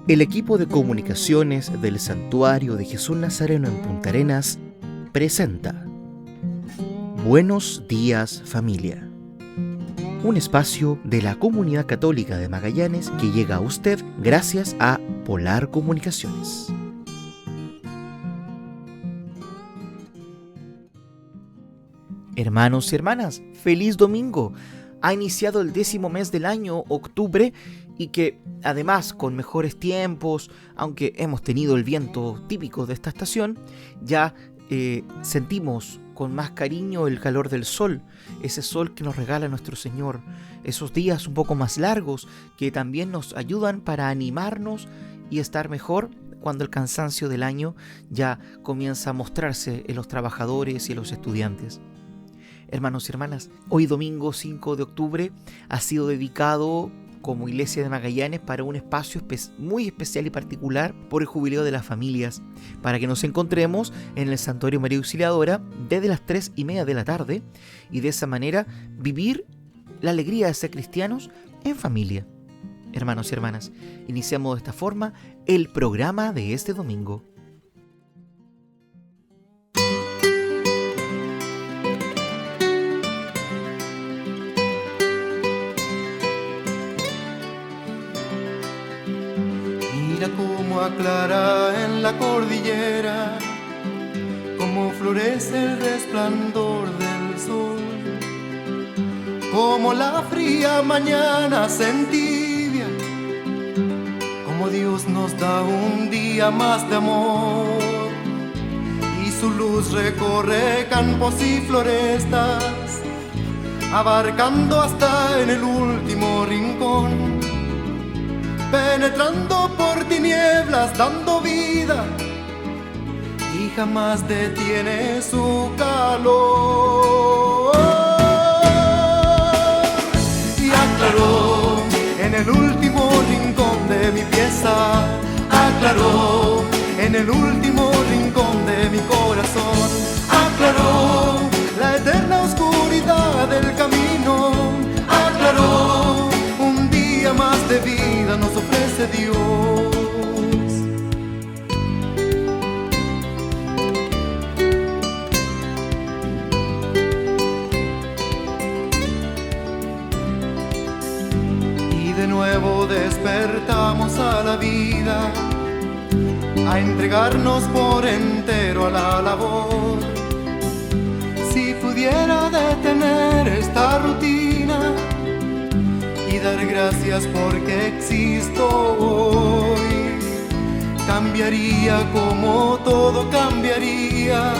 El equipo de comunicaciones del Santuario de Jesús Nazareno en Punta Arenas presenta Buenos días, familia. Un espacio de la Comunidad Católica de Magallanes que llega a usted gracias a Polar Comunicaciones. Hermanos y hermanas, feliz domingo. Ha iniciado el 10º mes del año, octubre, y que además con mejores tiempos, aunque hemos tenido el viento típico de esta estación, ya sentimos con más cariño el calor del sol, ese sol que nos regala nuestro Señor, esos días un poco más largos que también nos ayudan para animarnos y estar mejor cuando el cansancio del año ya comienza a mostrarse en los trabajadores y en los estudiantes. Hermanos y hermanas, hoy domingo 5 de octubre ha sido dedicado como Iglesia de Magallanes para un espacio muy especial y particular por el Jubileo de las Familias, para que nos encontremos en el Santuario María Auxiliadora desde las 3:30 de la tarde y de esa manera vivir la alegría de ser cristianos en familia. Hermanos y hermanas, iniciamos de esta forma el programa de este domingo. Mira cómo aclara en la cordillera, cómo florece el resplandor del sol, cómo la fría mañana se entibia, cómo Dios nos da un día más de amor, y su luz recorre campos y florestas, abarcando hasta en el último rincón, penetrando por tinieblas, dando vida, y jamás detiene su calor. Y aclaró en el último rincón de mi pieza, aclaró en el último rincón de mi corazón, aclaró la eterna oscuridad del camino, aclaró un día más de vida nos ofrece Dios. Y de nuevo despertamos a la vida, a entregarnos por entero a la labor. Si pudiera detener esta rutina y dar gracias porque existo hoy, cambiaría como todo cambiaría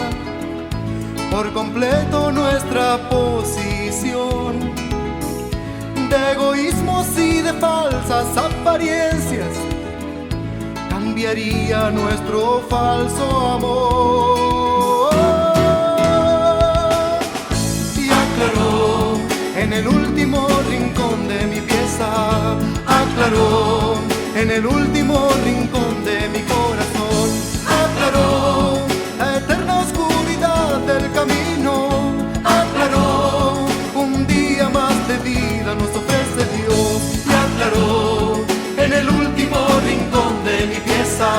por completo nuestra posición de egoísmos y de falsas apariencias, cambiaría nuestro falso amor. Y aclaró en el último rincón de mi pieza, aclaró en el último rincón de mi corazón, aclaró la eterna oscuridad del camino, aclaró un día más de vida nos ofrece Dios. Y aclaró en el último rincón de mi pieza,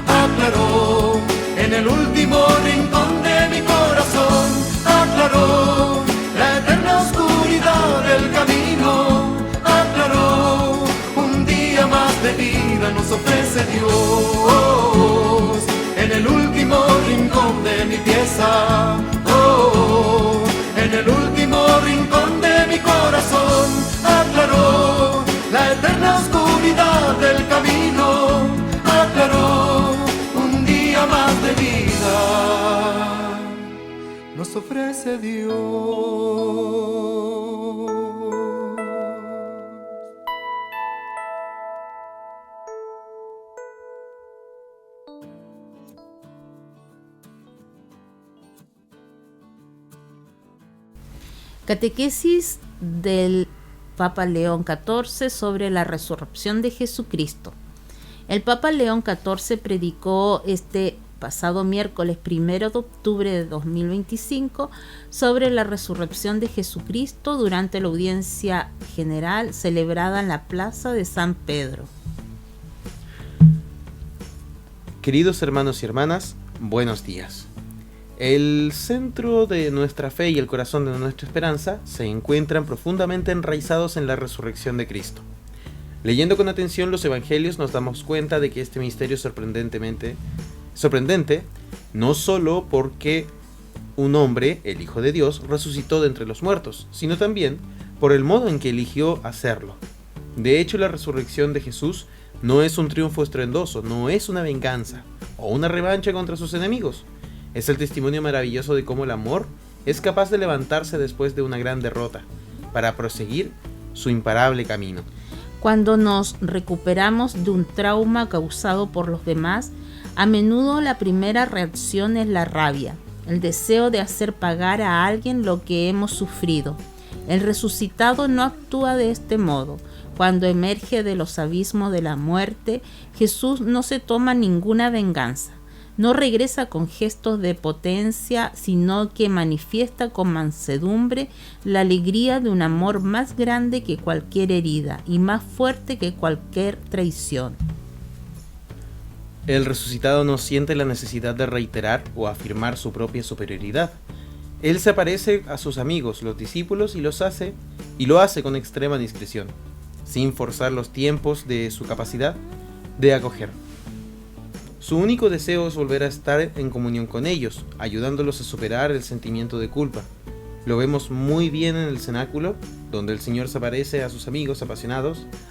aclaró en el último rincón de mi corazón, aclaró la eterna oscuridad del camino, aclaró un día más de vida nos ofrece Dios. En el último rincón de mi pieza, oh, en el último rincón de mi corazón, aclaró la eterna oscuridad del camino, aclaró un día más de vida nos ofrece Dios. Catequesis del Papa León XIV sobre la resurrección de Jesucristo. El Papa León XIV predicó este pasado miércoles 1 de octubre de 2025 sobre la resurrección de Jesucristo durante la audiencia general celebrada en la Plaza de San Pedro. Queridos hermanos y hermanas, buenos días. El centro de nuestra fe y el corazón de nuestra esperanza se encuentran profundamente enraizados en la resurrección de Cristo. Leyendo con atención los evangelios nos damos cuenta de que este misterio es sorprendente, no solo porque un hombre, el Hijo de Dios, resucitó de entre los muertos, sino también por el modo en que eligió hacerlo. De hecho, la resurrección de Jesús no es un triunfo estruendoso, no es una venganza o una revancha contra sus enemigos. Es el testimonio maravilloso de cómo el amor es capaz de levantarse después de una gran derrota, para proseguir su imparable camino. Cuando nos recuperamos de un trauma causado por los demás, a menudo la primera reacción es la rabia, el deseo de hacer pagar a alguien lo que hemos sufrido. El resucitado no actúa de este modo. Cuando emerge de los abismos de la muerte, Jesús no se toma ninguna venganza. No regresa con gestos de potencia, sino que manifiesta con mansedumbre la alegría de un amor más grande que cualquier herida y más fuerte que cualquier traición. El resucitado no siente la necesidad de reiterar o afirmar su propia superioridad. Él se aparece a sus amigos, los discípulos, y lo hace con extrema discreción, sin forzar los tiempos de su capacidad de acoger. Su único deseo es volver a estar en comunión con ellos, ayudándolos a superar el sentimiento de culpa. Lo vemos muy bien en el cenáculo, donde el Señor se aparece a sus amigos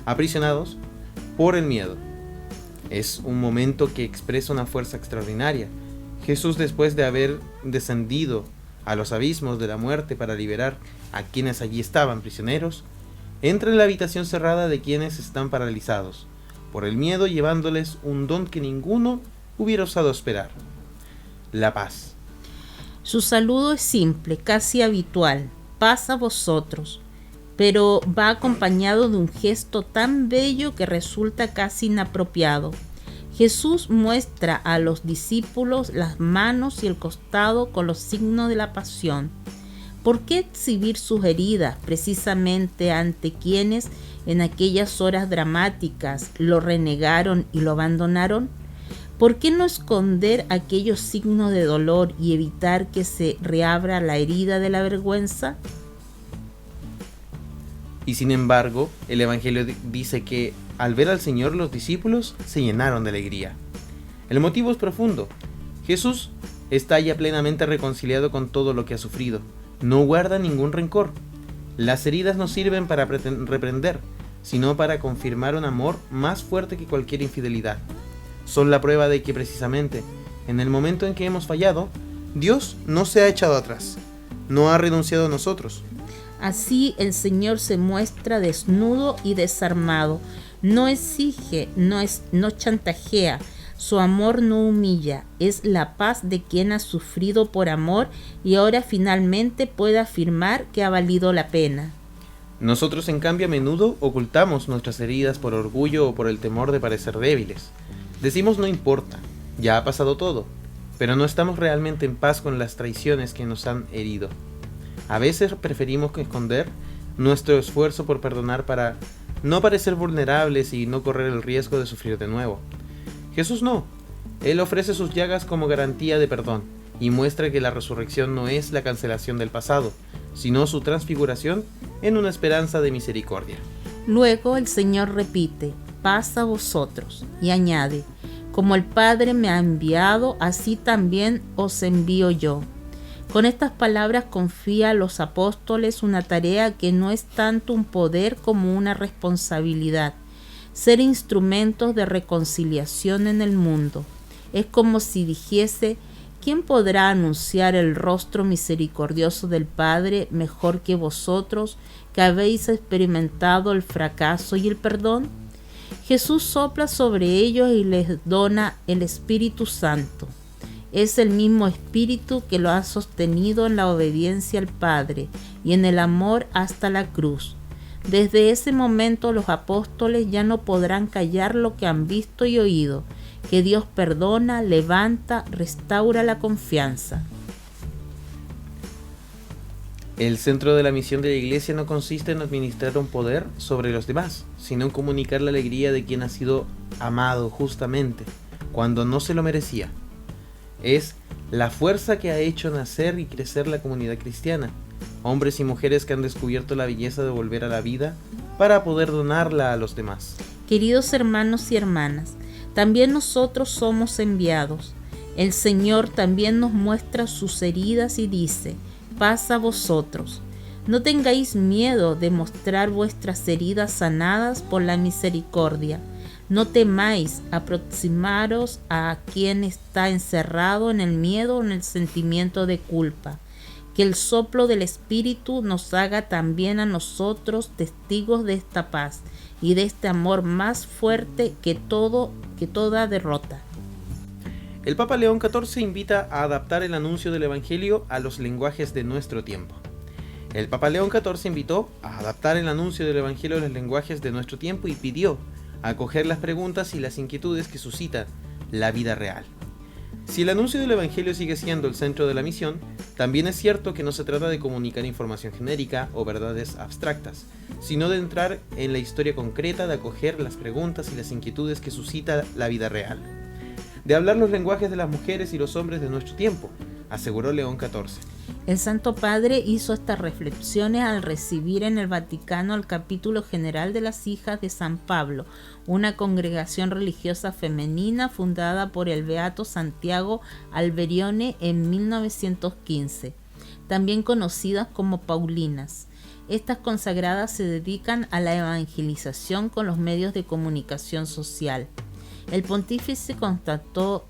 aprisionados por el miedo. Es un momento que expresa una fuerza extraordinaria. Jesús, después de haber descendido a los abismos de la muerte para liberar a quienes allí estaban prisioneros, entra en la habitación cerrada de quienes están paralizados por el miedo, llevándoles un don que ninguno hubiera osado esperar: la paz. Su saludo es simple, casi habitual: paz a vosotros, pero va acompañado de un gesto tan bello que resulta casi inapropiado. Jesús muestra a los discípulos las manos y el costado con los signos de la pasión. ¿Por qué exhibir sus heridas precisamente ante quienes en aquellas horas dramáticas lo renegaron y lo abandonaron? ¿Por qué no esconder aquellos signos de dolor y evitar que se reabra la herida de la vergüenza? Y sin embargo, el Evangelio dice que al ver al Señor, los discípulos se llenaron de alegría. El motivo es profundo. Jesús está ya plenamente reconciliado con todo lo que ha sufrido. No guarda ningún rencor. Las heridas no sirven para reprender, sino para confirmar un amor más fuerte que cualquier infidelidad. Son la prueba de que precisamente en el momento en que hemos fallado, Dios no se ha echado atrás, no ha renunciado a nosotros. Así el Señor se muestra desnudo y desarmado. No exige, no chantajea. Su amor no humilla. Es la paz de quien ha sufrido por amor y ahora finalmente puede afirmar que ha valido la pena. Nosotros, en cambio, a menudo ocultamos nuestras heridas por orgullo o por el temor de parecer débiles. Decimos: no importa, ya ha pasado todo, pero no estamos realmente en paz con las traiciones que nos han herido. A veces preferimos esconder nuestro esfuerzo por perdonar para no parecer vulnerables y no correr el riesgo de sufrir de nuevo. Jesús no. Él ofrece sus llagas como garantía de perdón y muestra que la resurrección no es la cancelación del pasado, sino su transfiguración en una esperanza de misericordia. Luego el Señor repite: paz a vosotros, y añade: como el Padre me ha enviado, así también os envío yo. Con estas palabras confía a los apóstoles una tarea que no es tanto un poder como una responsabilidad: ser instrumentos de reconciliación en el mundo. Es como si dijese: ¿quién podrá anunciar el rostro misericordioso del Padre mejor que vosotros, que habéis experimentado el fracaso y el perdón? Jesús sopla sobre ellos y les dona el Espíritu Santo. Es el mismo Espíritu que lo ha sostenido en la obediencia al Padre y en el amor hasta la cruz. Desde ese momento los apóstoles ya no podrán callar lo que han visto y oído, que Dios perdona, levanta, restaura la confianza. El centro de la misión de la Iglesia no consiste en administrar un poder sobre los demás, sino en comunicar la alegría de quien ha sido amado justamente, cuando no se lo merecía. Es la fuerza que ha hecho nacer y crecer la comunidad cristiana, hombres y mujeres que han descubierto la belleza de volver a la vida para poder donarla a los demás. Queridos hermanos y hermanas, también nosotros somos enviados. El Señor también nos muestra sus heridas y dice: paz a vosotros. No tengáis miedo de mostrar vuestras heridas sanadas por la misericordia. No temáis aproximaros a quien está encerrado en el miedo o en el sentimiento de culpa. Que el soplo del Espíritu nos haga también a nosotros testigos de esta paz y de este amor más fuerte que toda derrota. El Papa León XIV invita a adaptar el anuncio del Evangelio a los lenguajes de nuestro tiempo. El Papa León XIV invitó a adaptar el anuncio del Evangelio a los lenguajes de nuestro tiempo y pidió acoger las preguntas y las inquietudes que suscita la vida real. Si el anuncio del Evangelio sigue siendo el centro de la misión, también es cierto que no se trata de comunicar información genérica o verdades abstractas, sino de entrar en la historia concreta, de acoger las preguntas y las inquietudes que suscita la vida real. De hablar los lenguajes de las mujeres y los hombres de nuestro tiempo, aseguró León XIV. El Santo Padre hizo estas reflexiones al recibir en el Vaticano el capítulo general de las Hijas de San Pablo, una congregación religiosa femenina fundada por el beato Santiago Alberione en 1915, también conocidas como Paulinas. Estas consagradas se dedican a la evangelización con los medios de comunicación social. El pontífice constató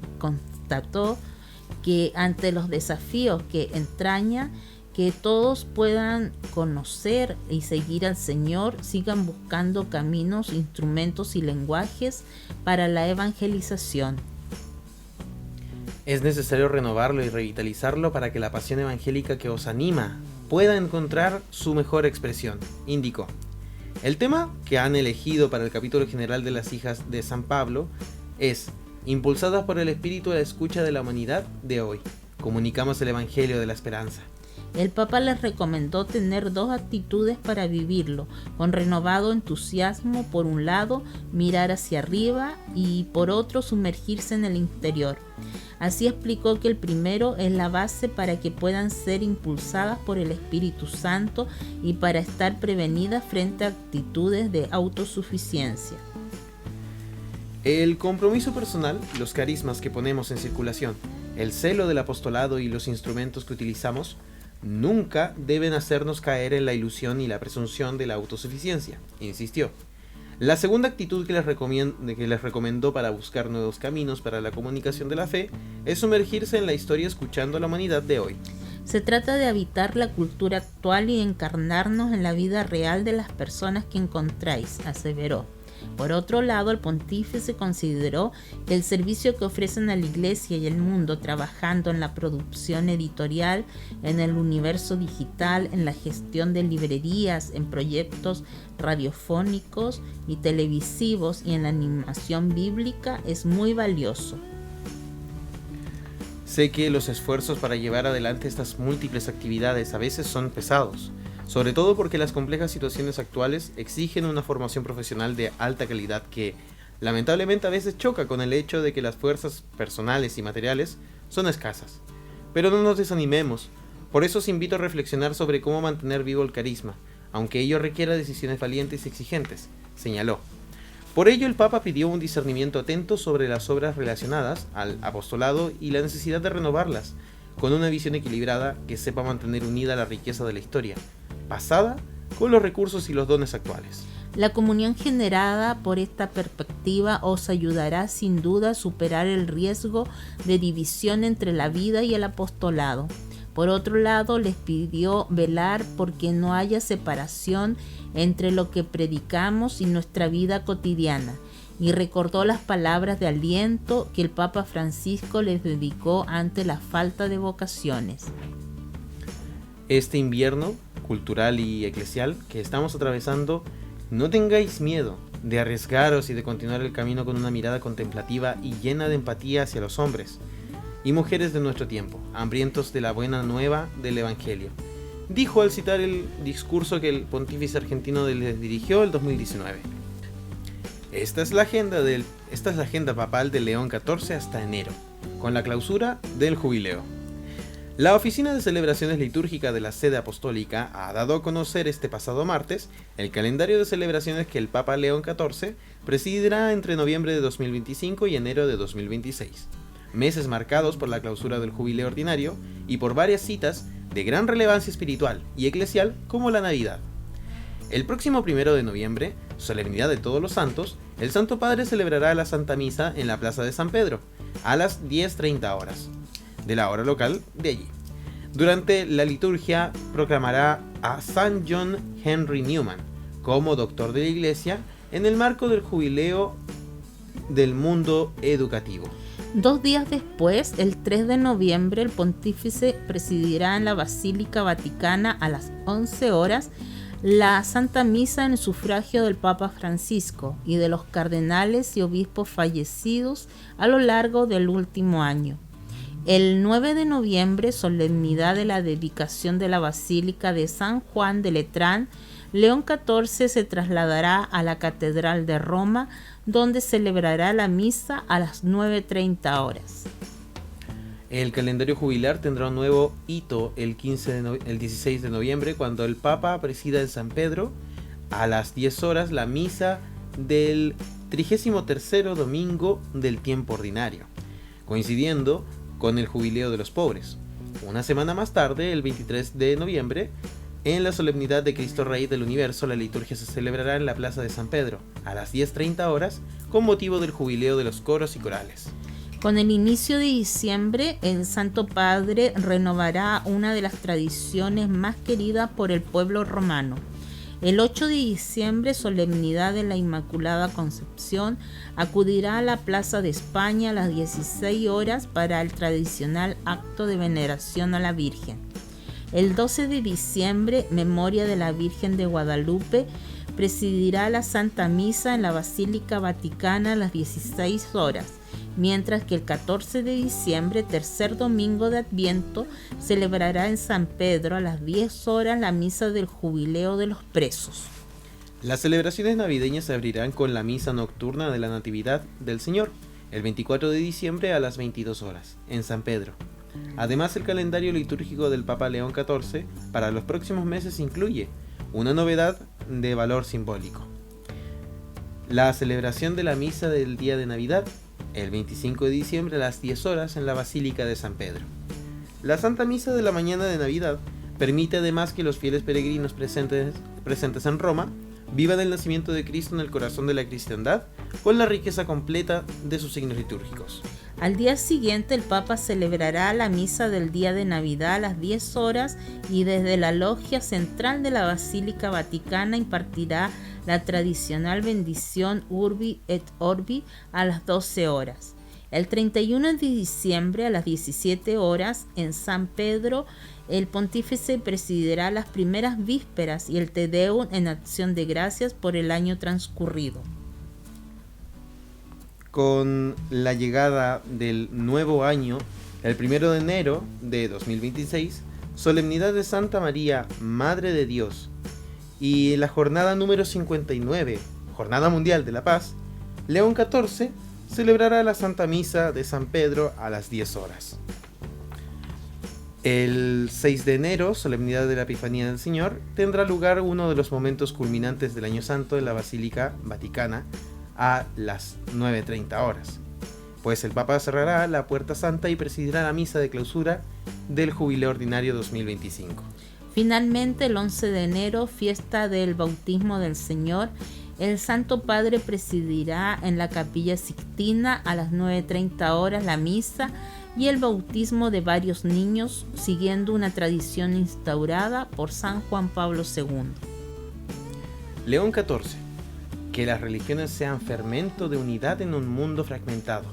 que ante los desafíos que entraña, que todos puedan conocer y seguir al Señor, sigan buscando caminos, instrumentos y lenguajes para la evangelización. Es necesario renovarlo y revitalizarlo para que la pasión evangélica que os anima pueda encontrar su mejor expresión, indicó. El tema que han elegido para el capítulo general de las Hijas de San Pablo es: impulsadas por el espíritu a la escucha de la humanidad de hoy, comunicamos el Evangelio de la esperanza. El Papa les recomendó tener dos actitudes para vivirlo, con renovado entusiasmo: por un lado, mirar hacia arriba, y por otro, sumergirse en el interior. Así explicó que el primero es la base para que puedan ser impulsadas por el Espíritu Santo y para estar prevenidas frente a actitudes de autosuficiencia. El compromiso personal, los carismas que ponemos en circulación, el celo del apostolado y los instrumentos que utilizamos nunca deben hacernos caer en la ilusión y la presunción de la autosuficiencia, insistió. La segunda actitud que les recomendó para buscar nuevos caminos para la comunicación de la fe es sumergirse en la historia escuchando a la humanidad de hoy. Se trata de habitar la cultura actual y encarnarnos en la vida real de las personas que encontráis, aseveró. Por otro lado, el pontífice consideró que el servicio que ofrecen a la Iglesia y el mundo trabajando en la producción editorial, en el universo digital, en la gestión de librerías, en proyectos radiofónicos y televisivos y en la animación bíblica es muy valioso. Sé que los esfuerzos para llevar adelante estas múltiples actividades a veces son pesados, sobre todo porque las complejas situaciones actuales exigen una formación profesional de alta calidad que, lamentablemente, a veces choca con el hecho de que las fuerzas personales y materiales son escasas. Pero no nos desanimemos, por eso os invito a reflexionar sobre cómo mantener vivo el carisma, aunque ello requiera decisiones valientes y exigentes, señaló. Por ello, el Papa pidió un discernimiento atento sobre las obras relacionadas al apostolado y la necesidad de renovarlas, con una visión equilibrada que sepa mantener unida la riqueza de la historia pasada con los recursos y los dones actuales. La comunión generada por esta perspectiva os ayudará sin duda a superar el riesgo de división entre la vida y el apostolado. Por otro lado, les pidió velar porque no haya separación entre lo que predicamos y nuestra vida cotidiana, y recordó las palabras de aliento que el Papa Francisco les dedicó ante la falta de vocaciones. Este invierno cultural y eclesial que estamos atravesando, no tengáis miedo de arriesgaros y de continuar el camino con una mirada contemplativa y llena de empatía hacia los hombres y mujeres de nuestro tiempo, hambrientos de la buena nueva del Evangelio, dijo al citar el discurso que el pontífice argentino les dirigió el 2019. Esta es la agenda papal de León XIV hasta enero, con la clausura del jubileo. La Oficina de Celebraciones Litúrgicas de la Sede Apostólica ha dado a conocer este pasado martes el calendario de celebraciones que el Papa León XIV presidirá entre noviembre de 2025 y enero de 2026, meses marcados por la clausura del jubileo ordinario y por varias citas de gran relevancia espiritual y eclesial como la Navidad. El próximo 1 de noviembre, solemnidad de Todos los Santos, el Santo Padre celebrará la Santa Misa en la Plaza de San Pedro a las 10:30 horas, de la hora local de allí. Durante la liturgia proclamará a San John Henry Newman como doctor de la Iglesia en el marco del jubileo del mundo educativo. 2 días después, el 3 de noviembre, el pontífice presidirá en la Basílica Vaticana a las 11 horas la Santa Misa en sufragio del Papa Francisco y de los cardenales y obispos fallecidos a lo largo del último año. El 9 de noviembre, solemnidad de la dedicación de la Basílica de San Juan de Letrán, León XIV se trasladará a la Catedral de Roma, donde celebrará la misa a las 9:30 horas. El calendario jubilar tendrá un nuevo hito el 16 de noviembre, cuando el Papa presida en San Pedro a las 10 horas la misa del 33º domingo del tiempo ordinario, coincidiendo con el jubileo de los pobres. Una semana más tarde, el 23 de noviembre, en la solemnidad de Cristo Rey del Universo, la liturgia se celebrará en la Plaza de San Pedro a las 10:30 horas con motivo del jubileo de los coros y corales. Con el inicio de diciembre, el Santo Padre renovará una de las tradiciones más queridas por el pueblo romano. El 8 de diciembre, solemnidad de la Inmaculada Concepción, acudirá a la Plaza de España a las 16 horas para el tradicional acto de veneración a la Virgen. El 12 de diciembre, memoria de la Virgen de Guadalupe, presidirá la Santa Misa en la Basílica Vaticana a las 16 horas, mientras que el 14 de diciembre, tercer domingo de Adviento, celebrará en San Pedro a las 10 horas la misa del jubileo de los presos. Las celebraciones navideñas se abrirán con la misa nocturna de la Natividad del Señor, el 24 de diciembre a las 22 horas, en San Pedro. Además, el calendario litúrgico del Papa León XIV para los próximos meses incluye una novedad de valor simbólico: la celebración de la misa del día de Navidad, el 25 de diciembre a las 10 horas en la Basílica de San Pedro. La Santa Misa de la mañana de Navidad permite además que los fieles peregrinos presentes en Roma vivan el nacimiento de Cristo en el corazón de la cristiandad con la riqueza completa de sus signos litúrgicos. Al día siguiente, el Papa celebrará la misa del día de Navidad a las 10 horas y desde la logia central de la Basílica Vaticana impartirá la tradicional bendición Urbi et Orbi a las 12 horas. El 31 de diciembre a las 17 horas en San Pedro, el pontífice presidirá las primeras vísperas y el Te Deum en acción de gracias por el año transcurrido. Con la llegada del nuevo año, el 1 de enero de 2026, solemnidad de Santa María, Madre de Dios, y la jornada número 59, Jornada Mundial de la Paz, León XIV celebrará la Santa Misa de San Pedro a las 10 horas. El 6 de enero, solemnidad de la Epifanía del Señor, tendrá lugar uno de los momentos culminantes del Año Santo en la Basílica Vaticana a las 9:30 horas, pues el Papa cerrará la Puerta Santa y presidirá la misa de clausura del Jubileo Ordinario 2025. Finalmente, el 11 de enero, fiesta del Bautismo del Señor, el Santo Padre presidirá en la Capilla Sixtina a las 9:30 horas la misa y el bautismo de varios niños, siguiendo una tradición instaurada por San Juan Pablo II. León XIV. Que las religiones sean fermento de unidad en un mundo fragmentado.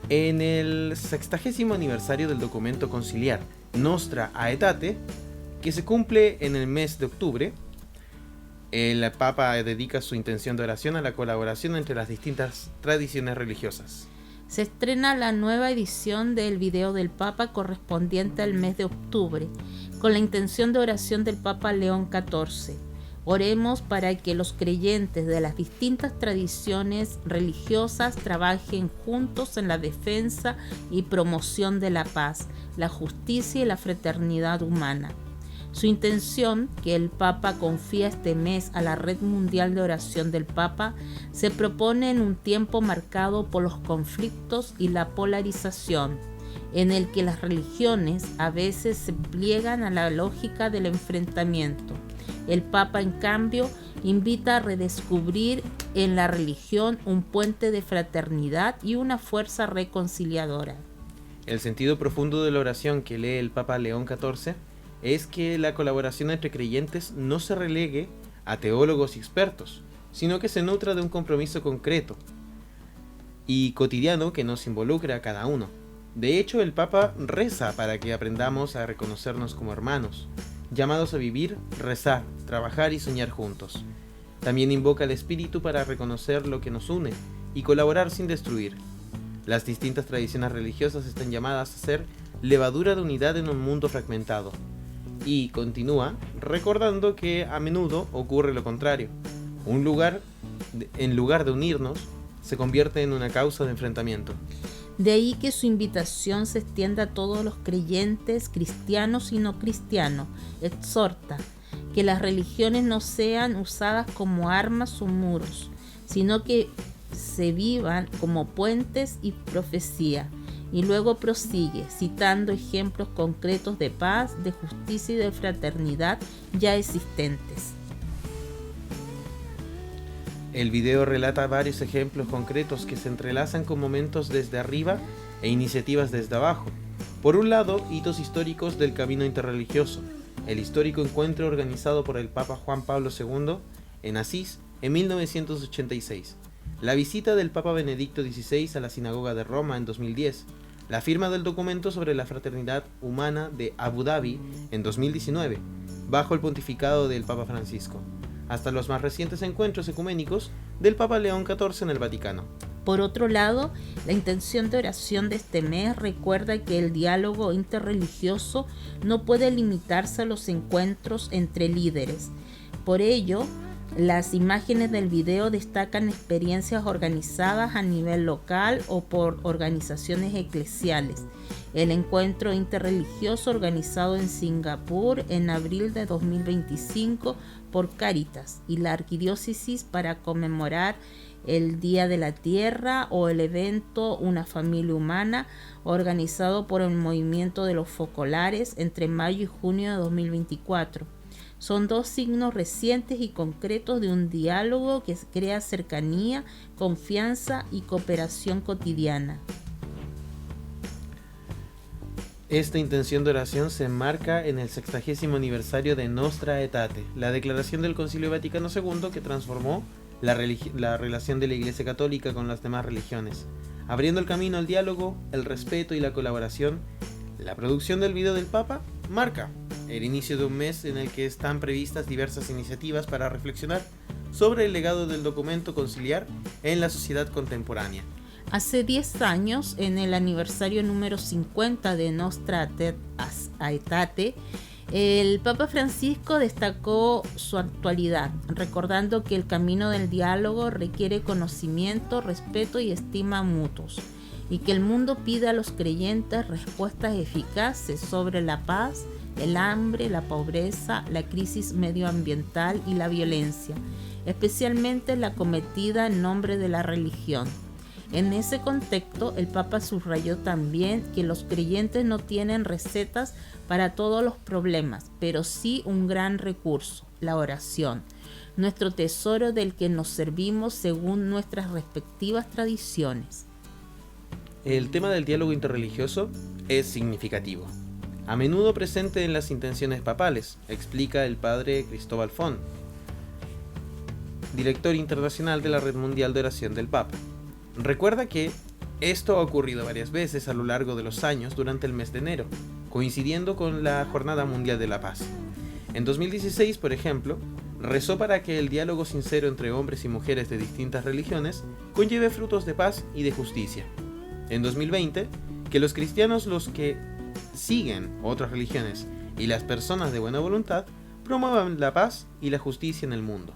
En el 60º aniversario del documento conciliar Nostra Aetate, que se cumple en el mes de octubre, el Papa dedica su intención de oración a la colaboración entre las distintas tradiciones religiosas. Se estrena la nueva edición del Video del Papa correspondiente al mes de octubre, con la intención de oración del Papa León XIV. Oremos para que los creyentes de las distintas tradiciones religiosas trabajen juntos en la defensa y promoción de la paz, la justicia y la fraternidad humana. Su intención, que el Papa confía este mes a la Red Mundial de Oración del Papa, se propone en un tiempo marcado por los conflictos y la polarización, en el que las religiones a veces se pliegan a la lógica del enfrentamiento. El Papa, en cambio, invita a redescubrir en la religión un puente de fraternidad y una fuerza reconciliadora. El sentido profundo de la oración que lee el Papa León XIV es que la colaboración entre creyentes no se relegue a teólogos y expertos, sino que se nutra de un compromiso concreto y cotidiano que nos involucra a cada uno. De hecho, el Papa reza para que aprendamos a reconocernos como hermanos, llamados a vivir, rezar, trabajar y soñar juntos. También invoca al Espíritu para reconocer lo que nos une y colaborar sin destruir. Las distintas tradiciones religiosas están llamadas a ser levadura de unidad en un mundo fragmentado. Y continúa recordando que a menudo ocurre lo contrario. En lugar de unirnos, se convierte en una causa de enfrentamiento. De ahí que su invitación se extienda a todos los creyentes, cristianos y no cristianos. Exhorta que las religiones no sean usadas como armas o muros, sino que se vivan como puentes y profecía. Y luego prosigue, citando ejemplos concretos de paz, de justicia y de fraternidad ya existentes. El video relata varios ejemplos concretos que se entrelazan con momentos desde arriba e iniciativas desde abajo. Por un lado, hitos históricos del camino interreligioso, el histórico encuentro organizado por el Papa Juan Pablo II en Asís en 1986, la visita del Papa Benedicto XVI a la Sinagoga de Roma en 2010, la firma del documento sobre la fraternidad humana de Abu Dhabi en 2019, bajo el pontificado del Papa Francisco, hasta los más recientes encuentros ecuménicos del Papa León XIV en el Vaticano. Por otro lado, la intención de oración de este mes recuerda que el diálogo interreligioso no puede limitarse a los encuentros entre líderes. Por ello, las imágenes del video destacan experiencias organizadas a nivel local o por organizaciones eclesiales. El encuentro interreligioso organizado en Singapur en abril de 2025 por Cáritas y la Arquidiócesis para conmemorar el Día de la Tierra, o el evento Una Familia Humana organizado por el Movimiento de los Focolares entre mayo y junio de 2024. Son dos signos recientes y concretos de un diálogo que crea cercanía, confianza y cooperación cotidiana. Esta intención de oración se enmarca en el 60º aniversario de Nostra Aetate, la declaración del Concilio Vaticano II que transformó la relación de la Iglesia Católica con las demás religiones, abriendo el camino al diálogo, el respeto y la colaboración. La producción del video del Papa marca el inicio de un mes en el que están previstas diversas iniciativas para reflexionar sobre el legado del documento conciliar en la sociedad contemporánea. Hace 10 años, en el aniversario número 50 de Nostra Aetate, el Papa Francisco destacó su actualidad, recordando que el camino del diálogo requiere conocimiento, respeto y estima mutuos, y que el mundo pide a los creyentes respuestas eficaces sobre la paz, el hambre, la pobreza, la crisis medioambiental y la violencia, especialmente la cometida en nombre de la religión. En ese contexto, el Papa subrayó también que los creyentes no tienen recetas para todos los problemas, pero sí un gran recurso, la oración, nuestro tesoro del que nos servimos según nuestras respectivas tradiciones. El tema del diálogo interreligioso es significativo, a menudo presente en las intenciones papales, explica el padre Cristóbal Font, director internacional de la Red Mundial de Oración del Papa. Recuerda que esto ha ocurrido varias veces a lo largo de los años durante el mes de enero, coincidiendo con la Jornada Mundial de la Paz. En 2016, por ejemplo, rezó para que el diálogo sincero entre hombres y mujeres de distintas religiones conlleve frutos de paz y de justicia. En 2020, que los cristianos, los que siguen otras religiones y las personas de buena voluntad promuevan la paz y la justicia en el mundo.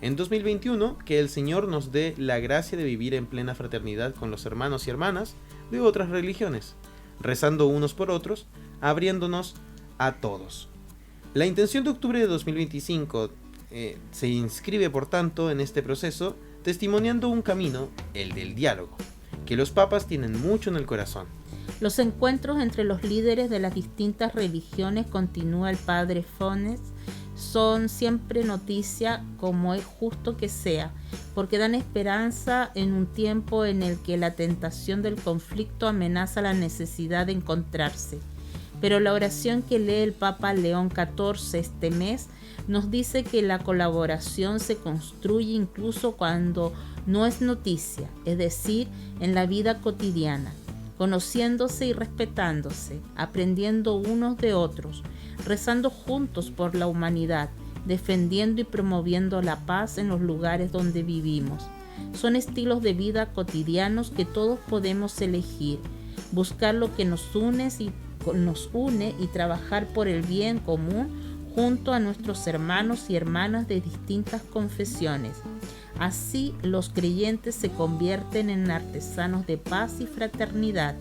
En 2021, que el Señor nos dé la gracia de vivir en plena fraternidad con los hermanos y hermanas de otras religiones, rezando unos por otros, abriéndonos a todos. La intención de octubre de 2025 se inscribe, por tanto, en este proceso, testimoniando un camino, el del diálogo, que los papas tienen mucho en el corazón. Los encuentros entre los líderes de las distintas religiones, continúa el padre Fones, son siempre noticia, como es justo que sea, porque dan esperanza en un tiempo en el que la tentación del conflicto amenaza la necesidad de encontrarse. Pero la oración que lee el Papa León XIV este mes nos dice que la colaboración se construye incluso cuando no es noticia, es decir, en la vida cotidiana, conociéndose y respetándose, aprendiendo unos de otros, rezando juntos por la humanidad, defendiendo y promoviendo la paz en los lugares donde vivimos. Son estilos de vida cotidianos que todos podemos elegir, buscar lo que nos une y trabajar por el bien común junto a nuestros hermanos y hermanas de distintas confesiones. Así, los creyentes se convierten en artesanos de paz y fraternidad.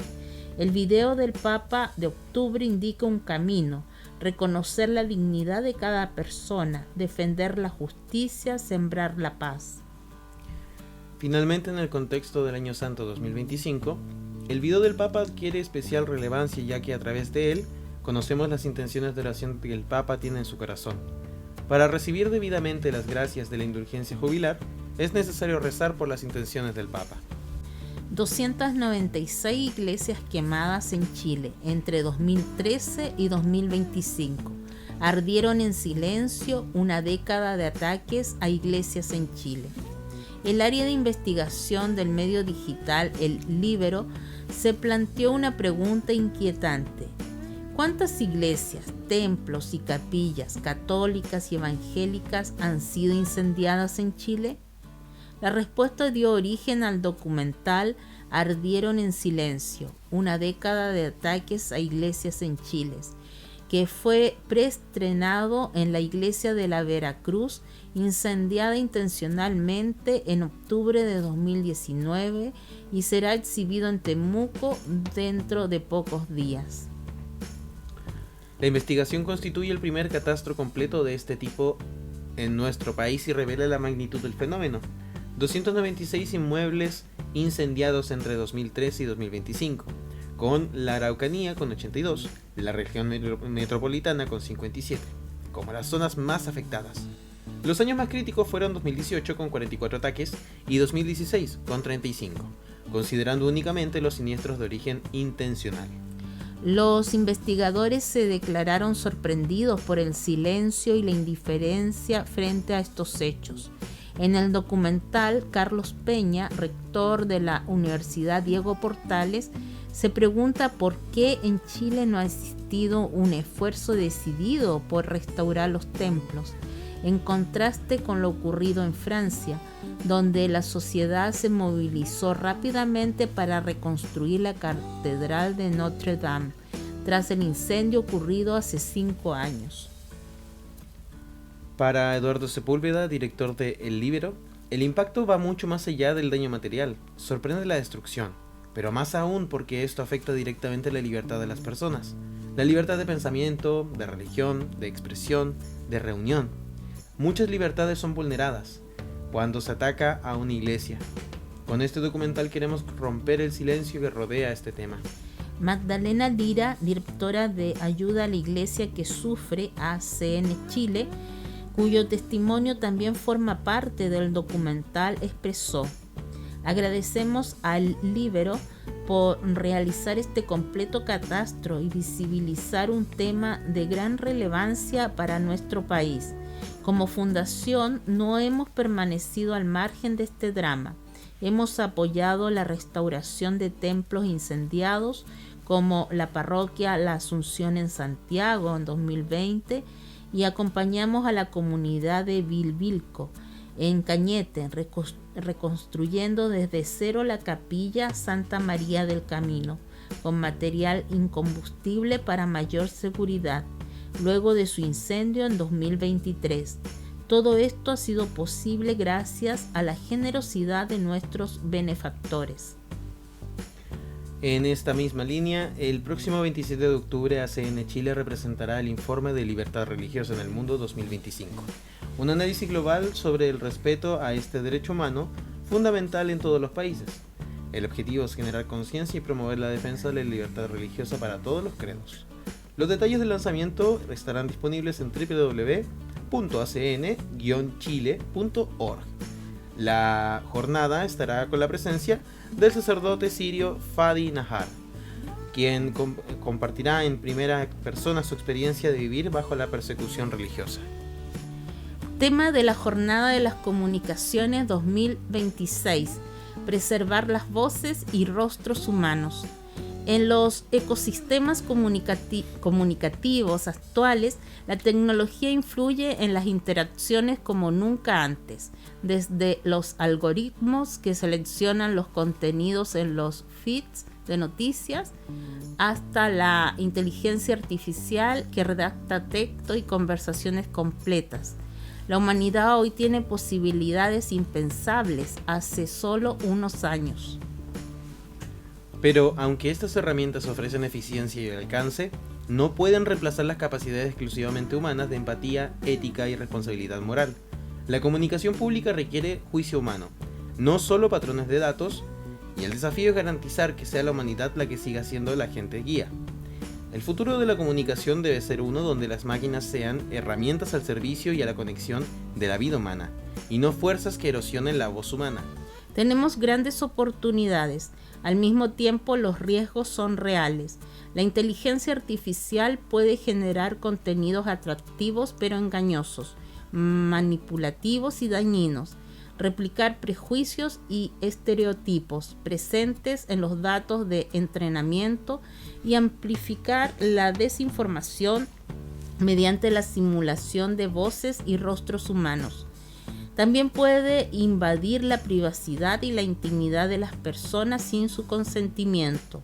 El video del Papa de octubre indica un camino: reconocer la dignidad de cada persona, defender la justicia, sembrar la paz. Finalmente, en el contexto del Año Santo 2025, el video del Papa adquiere especial relevancia, ya que a través de él conocemos las intenciones de oración que el Papa tiene en su corazón. Para recibir debidamente las gracias de la indulgencia jubilar, es necesario rezar por las intenciones del Papa. 296 iglesias quemadas en Chile entre 2013 y 2025. Ardieron en silencio una década de ataques a iglesias en Chile. El área de investigación del medio digital, el Líbero, se planteó una pregunta inquietante. ¿Cuántas iglesias, templos y capillas católicas y evangélicas han sido incendiadas en Chile? La respuesta dio origen al documental Ardieron en silencio, una década de ataques a iglesias en Chile, que fue preestrenado en la iglesia de la Veracruz, incendiada intencionalmente en octubre de 2019, y será exhibido en Temuco dentro de pocos días. La investigación constituye el primer catastro completo de este tipo en nuestro país y revela la magnitud del fenómeno. 296 inmuebles incendiados entre 2013 y 2025, con la Araucanía con 82, la región metropolitana con 57, como las zonas más afectadas. Los años más críticos fueron 2018 con 44 ataques y 2016 con 35, considerando únicamente los siniestros de origen intencional. Los investigadores se declararon sorprendidos por el silencio y la indiferencia frente a estos hechos. En el documental, Carlos Peña, rector de la Universidad Diego Portales, se pregunta por qué en Chile no ha existido un esfuerzo decidido por restaurar los templos, en contraste con lo ocurrido en Francia, donde la sociedad se movilizó rápidamente para reconstruir la Catedral de Notre Dame, tras el incendio ocurrido hace 5 años. Para Eduardo Sepúlveda, director de El Líbero, el impacto va mucho más allá del daño material, sorprende la destrucción, pero más aún porque esto afecta directamente la libertad de las personas, la libertad de pensamiento, de religión, de expresión, de reunión. Muchas libertades son vulneradas cuando se ataca a una iglesia. Con este documental queremos romper el silencio que rodea este tema. Magdalena Lira, directora de Ayuda a la Iglesia que Sufre, ACN Chile, cuyo testimonio también forma parte del documental, expresó: agradecemos al Líbero por realizar este completo catastro y visibilizar un tema de gran relevancia para nuestro país. Como fundación no hemos permanecido al margen de este drama. Hemos apoyado la restauración de templos incendiados como la parroquia La Asunción en Santiago en 2020 y acompañamos a la comunidad de Vilvilco en Cañete, reconstruyendo desde cero la capilla Santa María del Camino, con material incombustible para mayor seguridad. luego de su incendio en 2023. Todo esto ha sido posible gracias a la generosidad de nuestros benefactores. En esta misma línea, el próximo 27 de octubre ACN Chile representará el Informe de Libertad Religiosa en el Mundo 2025, un análisis global sobre el respeto a este derecho humano fundamental en todos los países. El objetivo es generar conciencia y promover la defensa de la libertad religiosa para todos los credos. Los detalles del lanzamiento estarán disponibles en www.acn-chile.org. La jornada estará con la presencia del sacerdote sirio Fadi Nahar, quien compartirá en primera persona su experiencia de vivir bajo la persecución religiosa. Tema de la Jornada de las Comunicaciones 2026: preservar las voces y rostros humanos. En los ecosistemas comunicativos actuales, la tecnología influye en las interacciones como nunca antes, desde los algoritmos que seleccionan los contenidos en los feeds de noticias, hasta la inteligencia artificial que redacta texto y conversaciones completas. La humanidad hoy tiene posibilidades impensables hace solo unos años. Pero aunque estas herramientas ofrecen eficiencia y alcance, no pueden reemplazar las capacidades exclusivamente humanas de empatía, ética y responsabilidad moral. La comunicación pública requiere juicio humano, no solo patrones de datos, y el desafío es garantizar que sea la humanidad la que siga siendo la agente guía. El futuro de la comunicación debe ser uno donde las máquinas sean herramientas al servicio y a la conexión de la vida humana, y no fuerzas que erosionen la voz humana. Tenemos grandes oportunidades. Al mismo tiempo, los riesgos son reales. La inteligencia artificial puede generar contenidos atractivos pero engañosos, manipulativos y dañinos, replicar prejuicios y estereotipos presentes en los datos de entrenamiento y amplificar la desinformación mediante la simulación de voces y rostros humanos. También puede invadir la privacidad y la intimidad de las personas sin su consentimiento.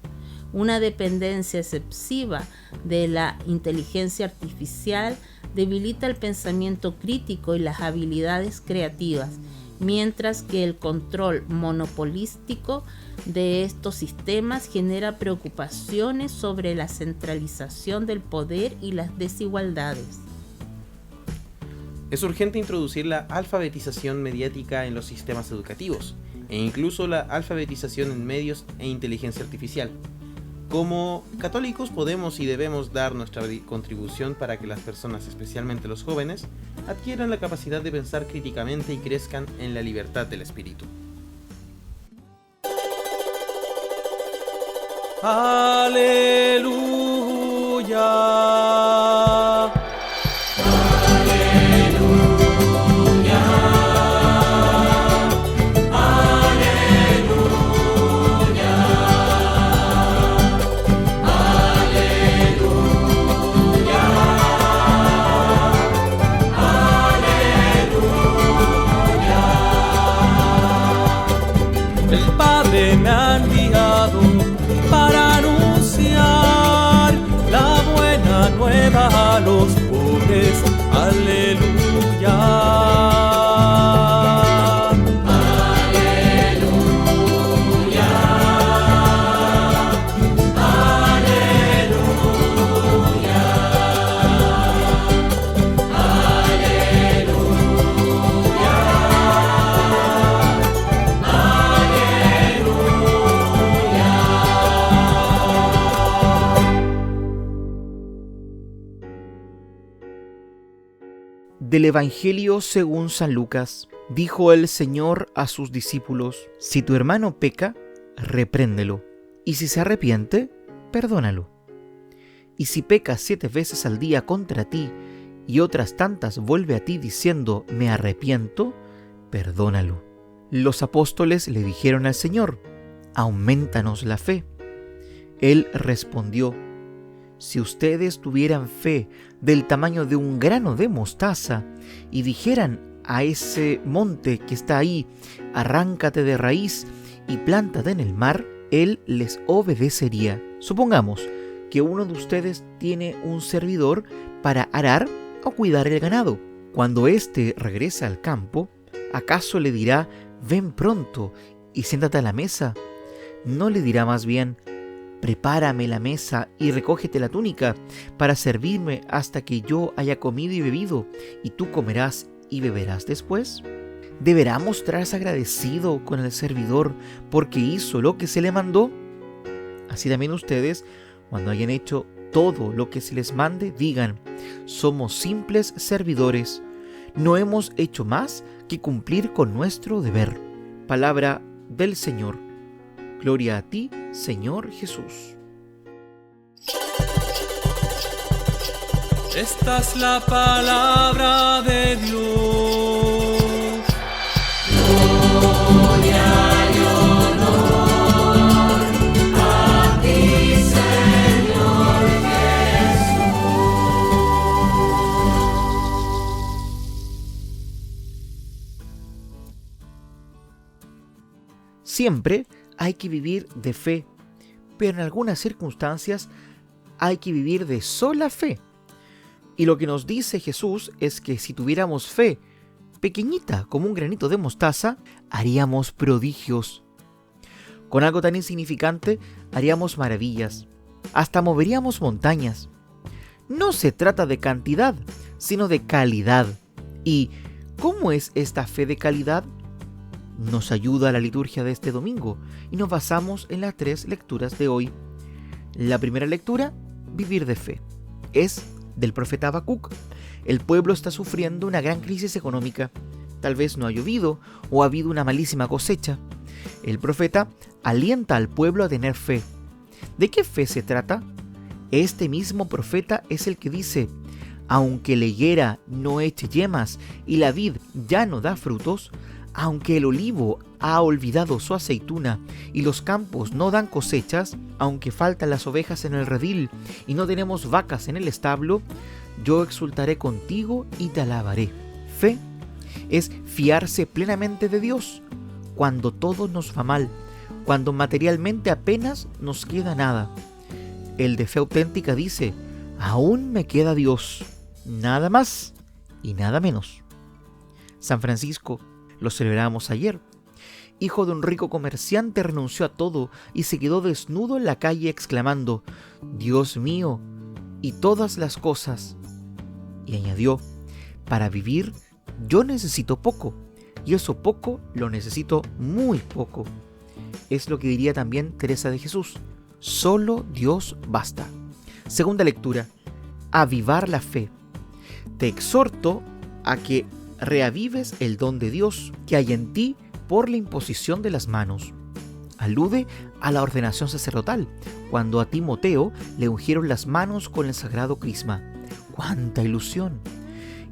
Una dependencia excesiva de la inteligencia artificial debilita el pensamiento crítico y las habilidades creativas, mientras que el control monopolístico de estos sistemas genera preocupaciones sobre la centralización del poder y las desigualdades. Es urgente introducir la alfabetización mediática en los sistemas educativos, e incluso la alfabetización en medios e inteligencia artificial. Como católicos podemos y debemos dar nuestra contribución para que las personas, especialmente los jóvenes, adquieran la capacidad de pensar críticamente y crezcan en la libertad del espíritu. Aleluya. Me ha enviado para anunciar la buena nueva a los pobres. Aleluya. Del Evangelio según San Lucas, dijo el Señor a sus discípulos: si tu hermano peca, repréndelo, y si se arrepiente, perdónalo. Y si peca 7 veces al día contra ti, y otras tantas vuelve a ti diciendo: me arrepiento, perdónalo. Los apóstoles le dijeron al Señor: aumentanos la fe. Él respondió: si ustedes tuvieran fe del tamaño de un grano de mostaza y dijeran a ese monte que está ahí: arráncate de raíz y plántate en el mar, él les obedecería. Supongamos que uno de ustedes tiene un servidor para arar o cuidar el ganado. Cuando éste regrese al campo, ¿acaso le dirá, ven pronto y siéntate a la mesa? ¿No le dirá más bien, prepárame la mesa y recógete la túnica para servirme hasta que yo haya comido y bebido, y tú comerás y beberás después? ¿Deberá mostrarse agradecido con el servidor porque hizo lo que se le mandó? Así también ustedes, cuando hayan hecho todo lo que se les mande, digan, somos simples servidores, no hemos hecho más que cumplir con nuestro deber. Palabra del Señor. Gloria a ti, Señor Jesús. Esta es la palabra de Dios. Gloria y honor a ti, Señor Jesús. Siempre hay que vivir de fe, pero en algunas circunstancias hay que vivir de sola fe. Y lo que nos dice Jesús es que si tuviéramos fe pequeñita como un granito de mostaza, haríamos prodigios. Con algo tan insignificante haríamos maravillas, hasta moveríamos montañas. No se trata de cantidad, sino de calidad. ¿Y cómo es esta fe de calidad? Nos ayuda la liturgia de este domingo y nos basamos en las 3 lecturas de hoy. La primera lectura, vivir de fe, es del profeta Habacuc. El pueblo está sufriendo una gran crisis económica. Tal vez no ha llovido o ha habido una malísima cosecha. El profeta alienta al pueblo a tener fe. ¿De qué fe se trata? Este mismo profeta es el que dice, aunque la higuera no eche yemas y la vid ya no da frutos, aunque el olivo ha olvidado su aceituna y los campos no dan cosechas, aunque faltan las ovejas en el redil y no tenemos vacas en el establo, yo exultaré contigo y te alabaré. Fe es fiarse plenamente de Dios cuando todo nos va mal, cuando materialmente apenas nos queda nada. El de fe auténtica dice, aún me queda Dios, nada más y nada menos. San Francisco, lo celebramos ayer. Hijo de un rico comerciante, renunció a todo y se quedó desnudo en la calle exclamando, Dios mío, y todas las cosas. Y añadió, para vivir yo necesito poco, y eso poco lo necesito muy poco. Es lo que diría también Teresa de Jesús, solo Dios basta. Segunda lectura, avivar la fe. Te exhorto a que reavives el don de Dios que hay en ti por la imposición de las manos. Alude a la ordenación sacerdotal, cuando a Timoteo le ungieron las manos con el sagrado crisma. ¡Cuánta ilusión!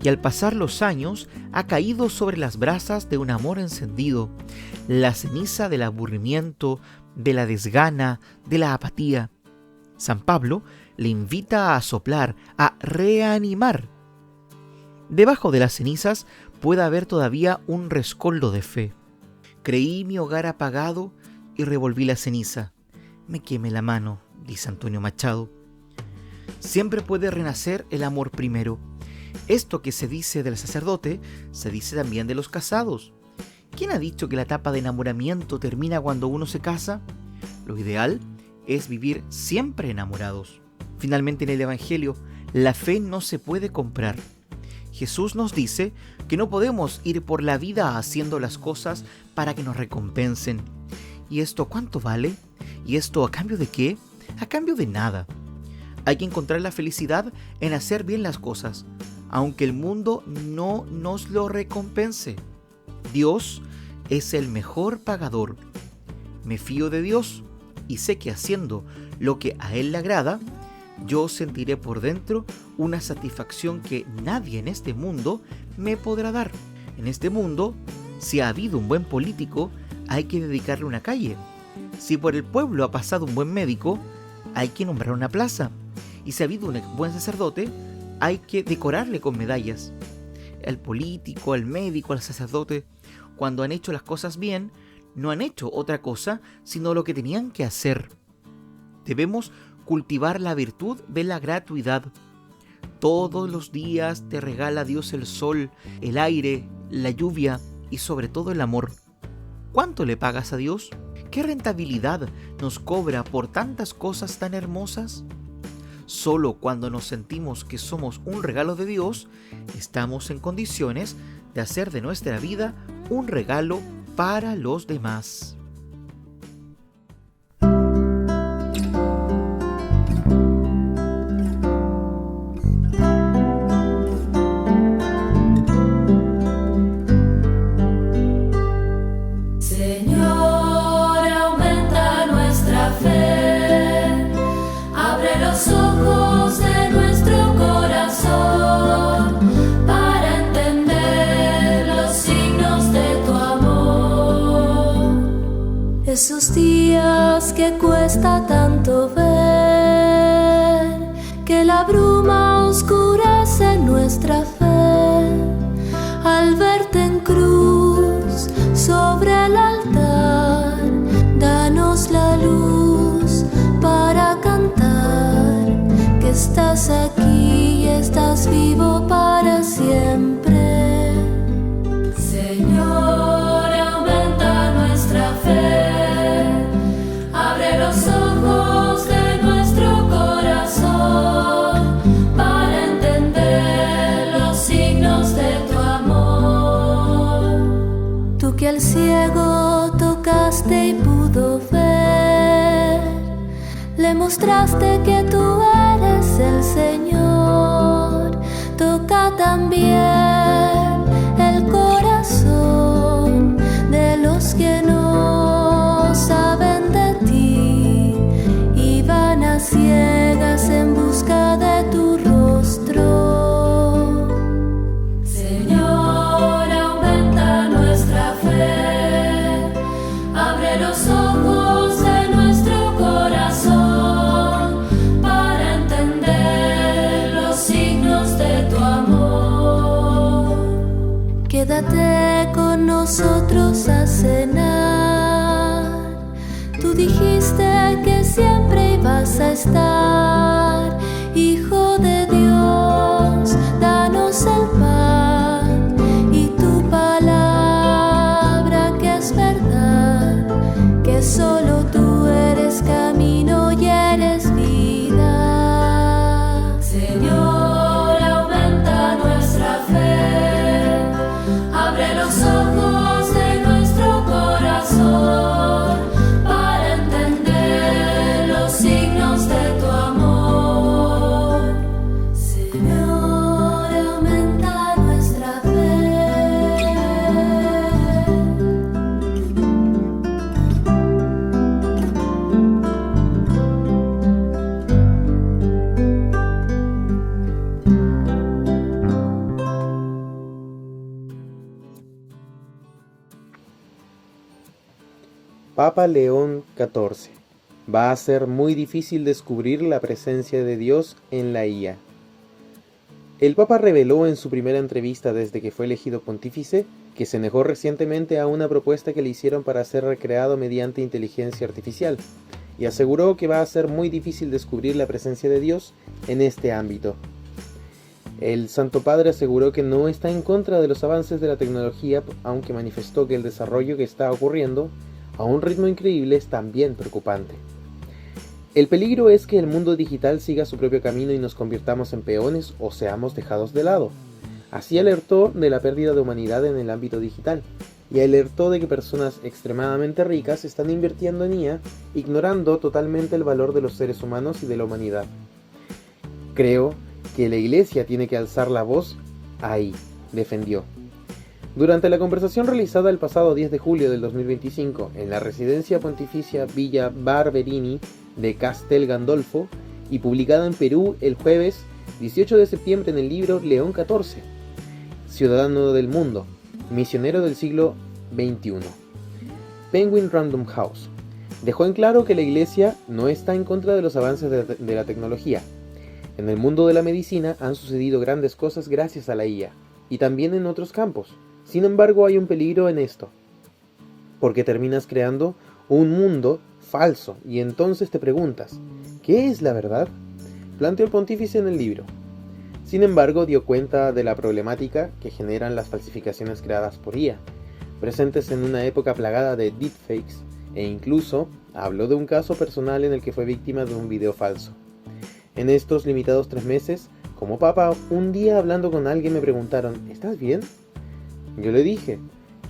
Y al pasar los años ha caído sobre las brasas de un amor encendido, la ceniza del aburrimiento, de la desgana, de la apatía. San Pablo le invita a soplar, a reanimar. Debajo de las cenizas puede haber todavía un rescoldo de fe. Creí mi hogar apagado y revolví la ceniza. Me quemé la mano, dice Antonio Machado. Siempre puede renacer el amor primero. Esto que se dice del sacerdote, se dice también de los casados. ¿Quién ha dicho que la etapa de enamoramiento termina cuando uno se casa? Lo ideal es vivir siempre enamorados. Finalmente, en el Evangelio, la fe no se puede comprar. Jesús nos dice que no podemos ir por la vida haciendo las cosas para que nos recompensen. ¿Y esto cuánto vale? ¿Y esto a cambio de qué? A cambio de nada. Hay que encontrar la felicidad en hacer bien las cosas, aunque el mundo no nos lo recompense. Dios es el mejor pagador. Me fío de Dios y sé que haciendo lo que a Él le agrada, yo sentiré por dentro una satisfacción que nadie en este mundo me podrá dar. En este mundo, si ha habido un buen político, hay que dedicarle una calle. Si por el pueblo ha pasado un buen médico, hay que nombrar una plaza. Y si ha habido un buen sacerdote, hay que decorarle con medallas. El político, el médico, el sacerdote, cuando han hecho las cosas bien, no han hecho otra cosa sino lo que tenían que hacer. Debemos cultivar la virtud de la gratuidad. Todos los días te regala Dios el sol, el aire, la lluvia y sobre todo el amor. ¿Cuánto le pagas a Dios? ¿Qué rentabilidad nos cobra por tantas cosas tan hermosas? Solo cuando nos sentimos que somos un regalo de Dios, estamos en condiciones de hacer de nuestra vida un regalo para los demás. Esos días que cuesta tanto ver, que la bruma oscurece nuestra fe, al verte en cruz sobre el altar, danos la luz para cantar, que estás aquí y estás vivo para siempre. Señor, aumenta nuestra fe. Los ojos de nuestro corazón para entender los signos de tu amor. Tú que al ciego tocaste y pudo ver, le mostraste que tú eres el Señor. Toca también el corazón de los que no saben de ciegas en busca de tu rostro. Señor, aumenta nuestra fe, abre los ojos de nuestro corazón para entender los signos de tu amor. Quédate con nosotros a cenar, tú dijiste que siempre ibas a estar, Hijo de Dios, danos el pan y tu palabra que es verdad, que solo tú eres camino y eres vida. Señor, aumenta nuestra fe, abre los ojos de nuestro corazón para entender los signos de tu amor. Señor, aumenta nuestra fe. Papa León XIV. Va a ser muy difícil descubrir la presencia de Dios en la IA. El Papa reveló en su primera entrevista desde que fue elegido pontífice que se negó recientemente a una propuesta que le hicieron para ser recreado mediante inteligencia artificial, y aseguró que va a ser muy difícil descubrir la presencia de Dios en este ámbito. El Santo Padre aseguró que no está en contra de los avances de la tecnología, aunque manifestó que el desarrollo que está ocurriendo a un ritmo increíble es también preocupante. El peligro es que el mundo digital siga su propio camino y nos convirtamos en peones o seamos dejados de lado. Así alertó de la pérdida de humanidad en el ámbito digital, y alertó de que personas extremadamente ricas están invirtiendo en IA, ignorando totalmente el valor de los seres humanos y de la humanidad. Creo que la Iglesia tiene que alzar la voz ahí, defendió. Durante la conversación realizada el pasado 10 de julio del 2025 en la residencia pontificia Villa Barberini de Castel Gandolfo y publicada en Perú el jueves 18 de septiembre en el libro León XIV, Ciudadano del Mundo, misionero del siglo XXI, Penguin Random House, dejó en claro que la Iglesia no está en contra de los avances de la tecnología. En el mundo de la medicina han sucedido grandes cosas gracias a la IA, y también en otros campos. Sin embargo, hay un peligro en esto, porque terminas creando un mundo falso, y entonces te preguntas, ¿Qué es la verdad?, planteó el pontífice en el libro. Sin embargo, dio cuenta de la problemática que generan las falsificaciones creadas por IA, presentes en una época plagada de deepfakes, e incluso habló de un caso personal en el que fue víctima de un video falso. En estos limitados 3 meses, como papa, un día hablando con alguien me preguntaron: ¿estás bien? Yo le dije: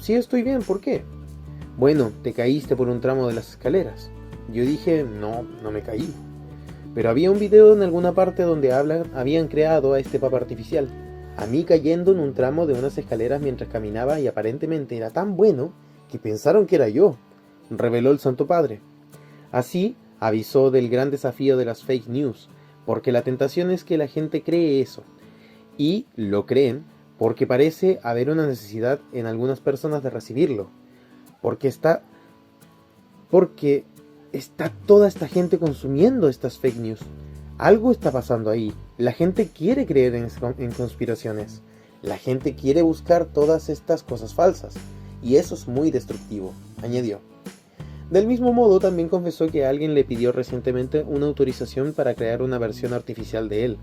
sí, estoy bien, ¿por qué? Bueno, te caíste por un tramo de las escaleras. Yo dije: no me caí. Pero había un video en alguna parte donde habían creado a este papa artificial, a mí cayendo en un tramo de unas escaleras mientras caminaba, y aparentemente era tan bueno que pensaron que era yo, reveló el Santo Padre. Así avisó del gran desafío de las fake news, porque la tentación es que la gente cree eso, y lo creen porque parece haber una necesidad en algunas personas de recibirlo, porque está toda esta gente consumiendo estas fake news. Algo está pasando ahí. La gente quiere creer en conspiraciones. La gente quiere buscar todas estas cosas falsas, y eso es muy destructivo, añadió. Del mismo modo, también confesó que alguien le pidió recientemente una autorización para crear una versión artificial de él,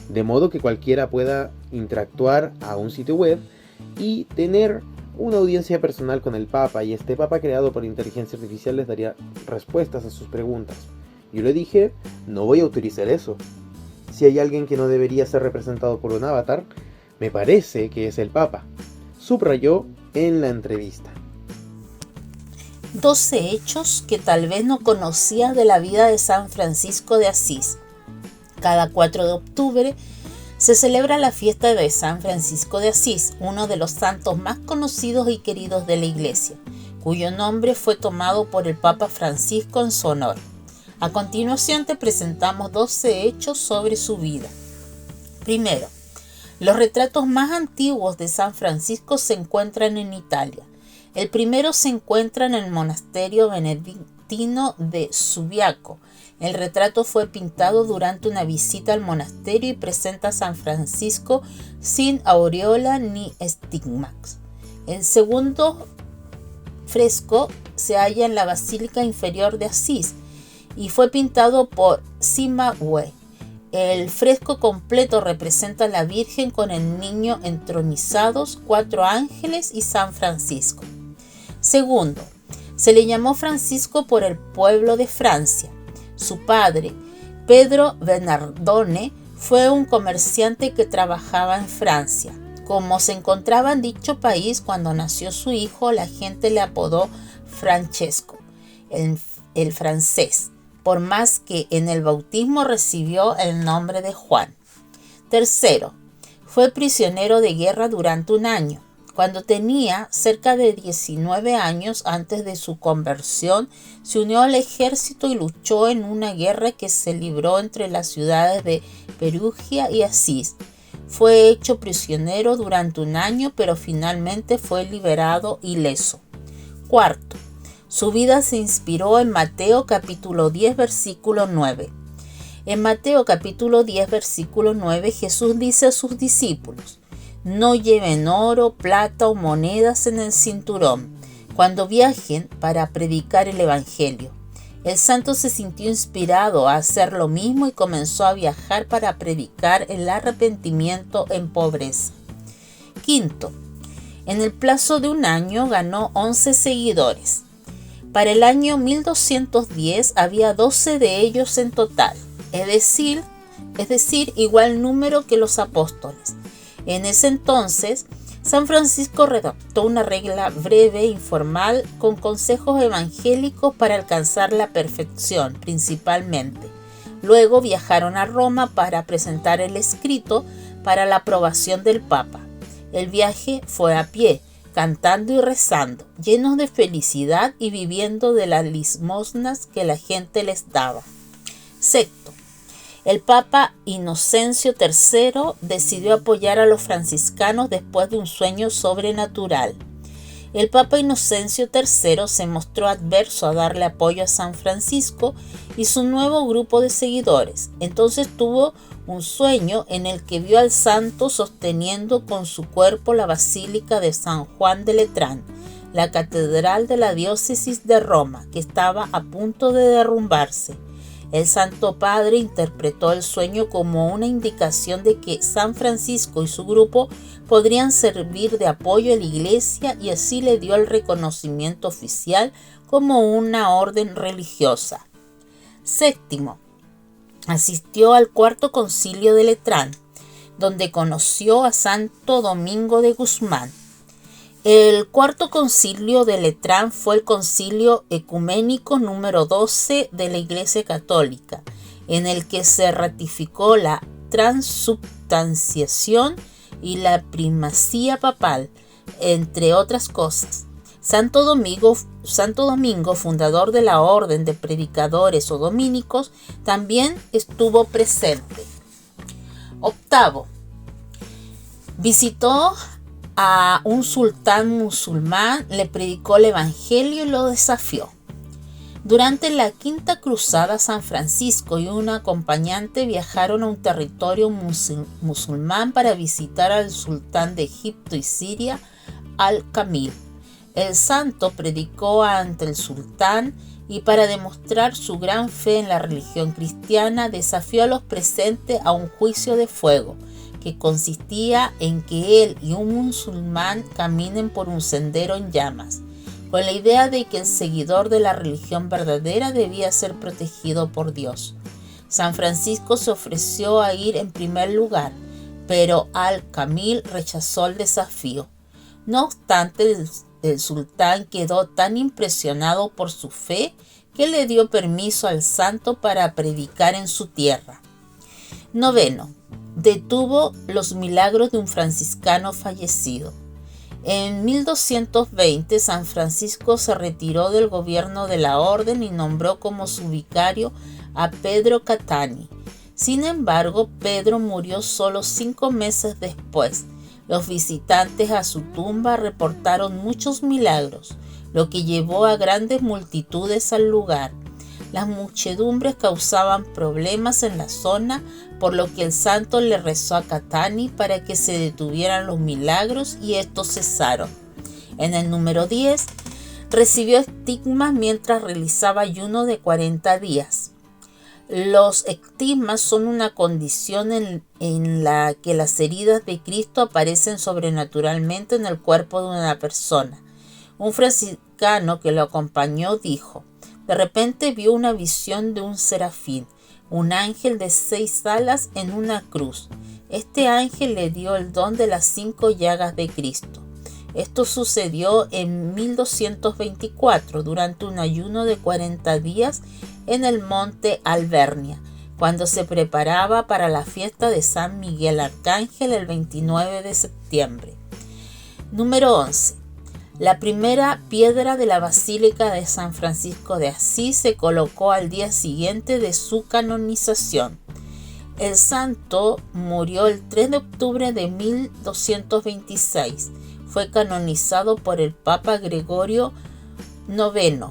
de modo que cualquiera pueda interactuar a un sitio web y tener una audiencia personal con el Papa, y este Papa creado por inteligencia artificial les daría respuestas a sus preguntas. Yo le dije: no voy a autorizar eso. Si hay alguien que no debería ser representado por un avatar, me parece que es el Papa, subrayó en la entrevista. 12 hechos que tal vez no conocías de la vida de San Francisco de Asís. Cada 4 de octubre se celebra la fiesta de San Francisco de Asís, uno de los santos más conocidos y queridos de la Iglesia, cuyo nombre fue tomado por el Papa Francisco en su honor. A continuación te presentamos 12 hechos sobre su vida. Primero, los retratos más antiguos de San Francisco se encuentran en Italia. El primero se encuentra en el monasterio benedictino de Subiaco. El retrato fue pintado durante una visita al monasterio y presenta a San Francisco sin aureola ni estigmas. El segundo fresco se halla en la Basílica Inferior de Asís y fue pintado por Cimabue. El fresco completo representa a la Virgen con el niño entronizados, 4 ángeles y San Francisco. Segundo, se le llamó Francisco por el pueblo de Francia. Su padre, Pedro Bernardone, fue un comerciante que trabajaba en Francia. Como se encontraba en dicho país cuando nació su hijo, la gente le apodó Francesco, el francés, por más que en el bautismo recibió el nombre de Juan. Tercero, fue prisionero de guerra durante 1 año. Cuando tenía cerca de 19 años antes de su conversión, se unió al ejército y luchó en una guerra que se libró entre las ciudades de Perugia y Asís. Fue hecho prisionero durante 1 año, pero finalmente fue liberado ileso. Cuarto, su vida se inspiró en Mateo capítulo 10, versículo 9. En Mateo capítulo 10, versículo 9, Jesús dice a sus discípulos: no lleven oro, plata o monedas en el cinturón cuando viajen para predicar el Evangelio. El santo se sintió inspirado a hacer lo mismo y comenzó a viajar para predicar el arrepentimiento en pobreza. Quinto, en el plazo de 1 año ganó 11 seguidores. Para el año 1210 había 12 de ellos en total, es decir, igual número que los apóstoles. En ese entonces, San Francisco redactó una regla breve e informal con consejos evangélicos para alcanzar la perfección, principalmente. Luego viajaron a Roma para presentar el escrito para la aprobación del Papa. El viaje fue a pie, cantando y rezando, llenos de felicidad y viviendo de las limosnas que la gente les daba. Sexto, el Papa Inocencio III decidió apoyar a los franciscanos después de un sueño sobrenatural. El Papa Inocencio III se mostró adverso a darle apoyo a San Francisco y su nuevo grupo de seguidores. Entonces tuvo un sueño en el que vio al santo sosteniendo con su cuerpo la Basílica de San Juan de Letrán, la catedral de la diócesis de Roma, que estaba a punto de derrumbarse. El Santo Padre interpretó el sueño como una indicación de que San Francisco y su grupo podrían servir de apoyo a la Iglesia, y así le dio el reconocimiento oficial como una orden religiosa. Séptimo, asistió al Cuarto Concilio de Letrán, donde conoció a Santo Domingo de Guzmán. El Cuarto Concilio de Letrán fue el concilio ecuménico número 12 de la Iglesia Católica, en el que se ratificó la transubstanciación y la primacía papal, entre otras cosas. Santo Domingo, fundador de la Orden de Predicadores o Dominicos, también estuvo presente. Octavo, visitó a un sultán musulmán, le predicó el evangelio y lo desafió. Durante la Quinta Cruzada, San Francisco y un acompañante viajaron a un territorio musulmán para visitar al sultán de Egipto y Siria, Al-Kamil. El santo predicó ante el sultán y, para demostrar su gran fe en la religión cristiana, desafió a los presentes a un juicio de fuego, que consistía en que él y un musulmán caminen por un sendero en llamas, con la idea de que el seguidor de la religión verdadera debía ser protegido por Dios. San Francisco se ofreció a ir en primer lugar, pero Al-Kamil rechazó el desafío. No obstante, el sultán quedó tan impresionado por su fe que le dio permiso al santo para predicar en su tierra. Noveno, detuvo los milagros de un franciscano fallecido. En 1220, San Francisco se retiró del gobierno de la orden y nombró como su vicario a Pedro Catani. Sin embargo, Pedro murió solo 5 meses después. Los visitantes a su tumba reportaron muchos milagros, lo que llevó a grandes multitudes al lugar. Las muchedumbres causaban problemas en la zona, por lo que el santo le rezó a Catani para que se detuvieran los milagros, y estos cesaron. En el número 10, recibió estigmas mientras realizaba ayuno de 40 días. Los estigmas son una condición en la que las heridas de Cristo aparecen sobrenaturalmente en el cuerpo de una persona. Un franciscano que lo acompañó dijo: de repente vio una visión de un serafín, un ángel de 6 alas en una cruz. Este ángel le dio el don de las 5 llagas de Cristo. Esto sucedió en 1224, durante un ayuno de 40 días en el monte Albernia, cuando se preparaba para la fiesta de San Miguel Arcángel el 29 de septiembre. Número 11. La primera piedra de la Basílica de San Francisco de Asís se colocó al día siguiente de su canonización. El santo murió el 3 de octubre de 1226. Fue canonizado por el Papa Gregorio IX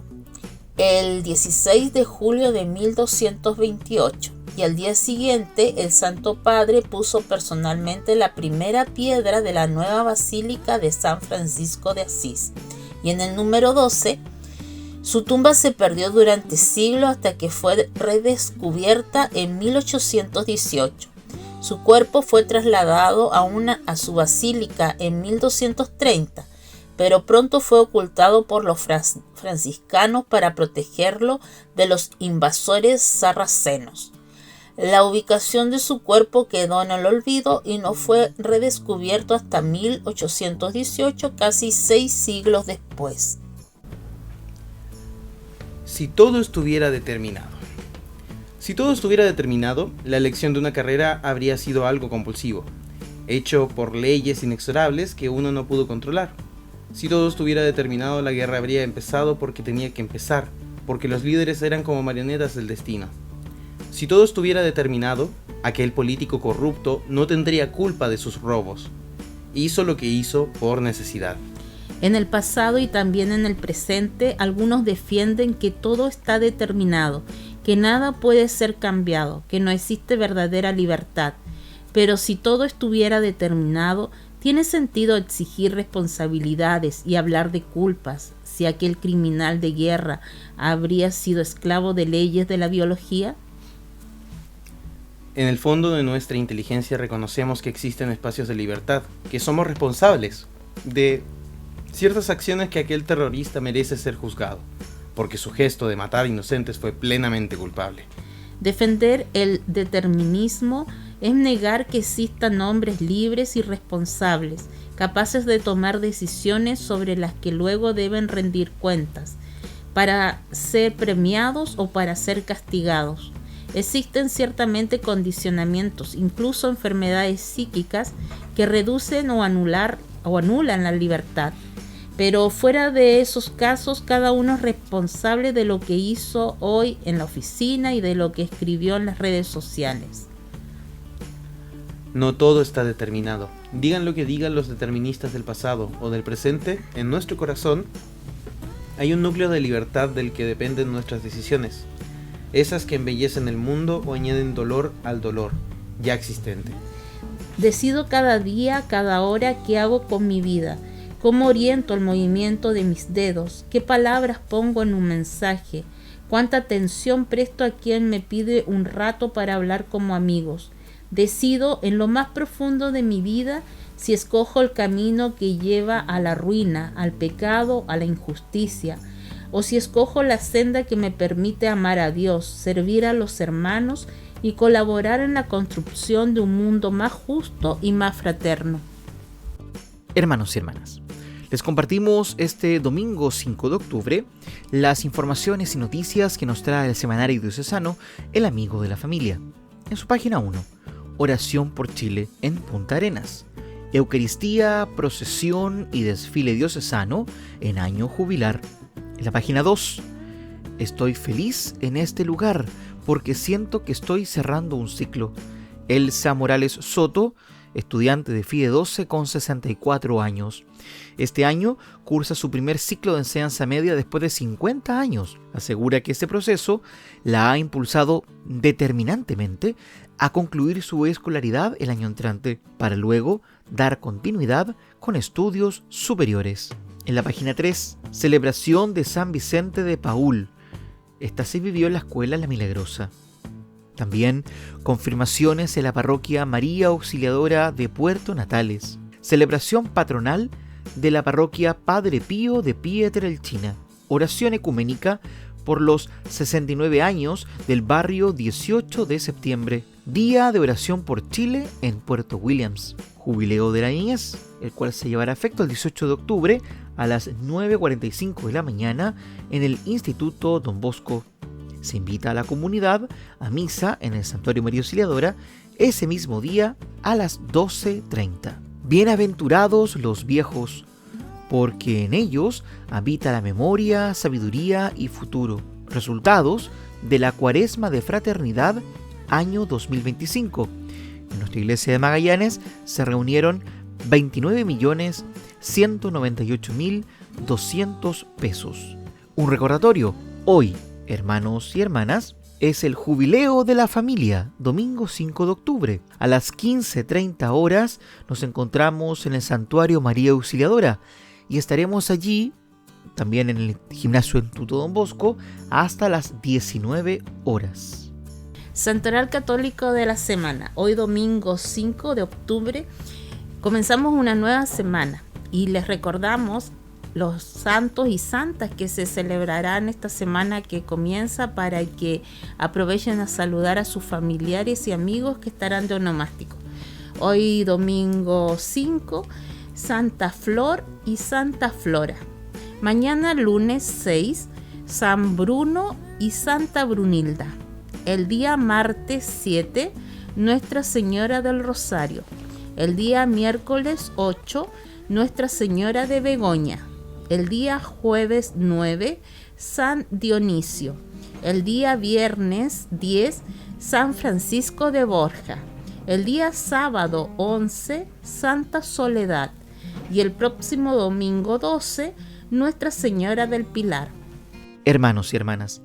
el 16 de julio de 1228, y al día siguiente el Santo Padre puso personalmente la primera piedra de la nueva Basílica de San Francisco de Asís. Y en el número 12, su tumba se perdió durante siglos hasta que fue redescubierta en 1818. Su cuerpo fue trasladado a su basílica en 1230, pero pronto fue ocultado por los franciscanos para protegerlo de los invasores sarracenos. La ubicación de su cuerpo quedó en el olvido y no fue redescubierto hasta 1818, casi 6 siglos después. Si todo estuviera determinado. Si todo estuviera determinado, la elección de una carrera habría sido algo compulsivo, hecho por leyes inexorables que uno no pudo controlar. Si todo estuviera determinado, la guerra habría empezado porque tenía que empezar, porque los líderes eran como marionetas del destino. Si todo estuviera determinado, aquel político corrupto no tendría culpa de sus robos. Hizo lo que hizo por necesidad. En el pasado y también en el presente, algunos defienden que todo está determinado, que nada puede ser cambiado, que no existe verdadera libertad. Pero si todo estuviera determinado, ¿tiene sentido exigir responsabilidades y hablar de culpas si aquel criminal de guerra habría sido esclavo de leyes de la biología? En el fondo de nuestra inteligencia reconocemos que existen espacios de libertad, que somos responsables de ciertas acciones que aquel terrorista merece ser juzgado, porque su gesto de matar inocentes fue plenamente culpable. Defender el determinismo es negar que existan hombres libres y responsables, capaces de tomar decisiones sobre las que luego deben rendir cuentas, para ser premiados o para ser castigados. Existen ciertamente condicionamientos, incluso enfermedades psíquicas, que reducen o anulan la libertad. Pero fuera de esos casos, cada uno es responsable de lo que hizo hoy en la oficina y de lo que escribió en las redes sociales. No todo está determinado. Digan lo que digan los deterministas del pasado o del presente, en nuestro corazón hay un núcleo de libertad del que dependen nuestras decisiones, esas que embellecen el mundo o añaden dolor al dolor ya existente. Decido cada día, cada hora qué hago con mi vida, cómo oriento el movimiento de mis dedos, qué palabras pongo en un mensaje, cuánta atención presto a quien me pide un rato para hablar como amigos. Decido en lo más profundo de mi vida si escojo el camino que lleva a la ruina, al pecado, a la injusticia, o si escojo la senda que me permite amar a Dios, servir a los hermanos y colaborar en la construcción de un mundo más justo y más fraterno. Hermanos y hermanas, les compartimos este domingo 5 de octubre las informaciones y noticias que nos trae el semanario diocesano El Amigo de la Familia. En su página 1, Oración por Chile en Punta Arenas. Eucaristía, procesión y desfile diocesano en año jubilar. En la página 2, estoy feliz en este lugar porque siento que estoy cerrando un ciclo. Elsa Morales Soto, estudiante de FIDE 12 con 64 años. Este año cursa su primer ciclo de enseñanza media después de 50 años. Asegura que este proceso la ha impulsado determinantemente a concluir su escolaridad el año entrante, para luego dar continuidad con estudios superiores. En la página 3, celebración de San Vicente de Paúl. Esta se vivió en la escuela La Milagrosa. También confirmaciones en la parroquia María Auxiliadora de Puerto Natales. Celebración patronal de la parroquia Padre Pío de Pietrelcina. Oración ecuménica por los 69 años del barrio 18 de septiembre. Día de oración por Chile en Puerto Williams. Jubileo de la niñez, el cual se llevará a efecto el 18 de octubre a las 9:45 de la mañana en el Instituto Don Bosco. Se invita a la comunidad a misa en el Santuario María Auxiliadora ese mismo día a las 12:30. Bienaventurados los viejos, porque en ellos habita la memoria, sabiduría y futuro. Resultados de la Cuaresma de Fraternidad año 2025. En nuestra iglesia de Magallanes se reunieron 29.198.200 pesos. Un recordatorio, hoy, hermanos y hermanas, es el jubileo de la familia, domingo 5 de octubre. A las 15:30 horas nos encontramos en el Santuario María Auxiliadora y estaremos allí, también en el gimnasio Instituto Don Bosco, hasta las 19 horas. Santoral Católico de la Semana. Hoy domingo 5 de octubre comenzamos una nueva semana y les recordamos los santos y santas que se celebrarán esta semana que comienza, para que aprovechen a saludar a sus familiares y amigos que estarán de onomástico. Hoy domingo 5, Santa Flor y Santa Flora. Mañana lunes 6, San Bruno y Santa Brunilda. El día martes 7, Nuestra Señora del Rosario. El día miércoles 8, Nuestra Señora de Begoña. El día jueves 9, San Dionisio. El día viernes 10, San Francisco de Borja. El día sábado 11, Santa Soledad. Y el próximo domingo 12, Nuestra Señora del Pilar. Hermanos y hermanas,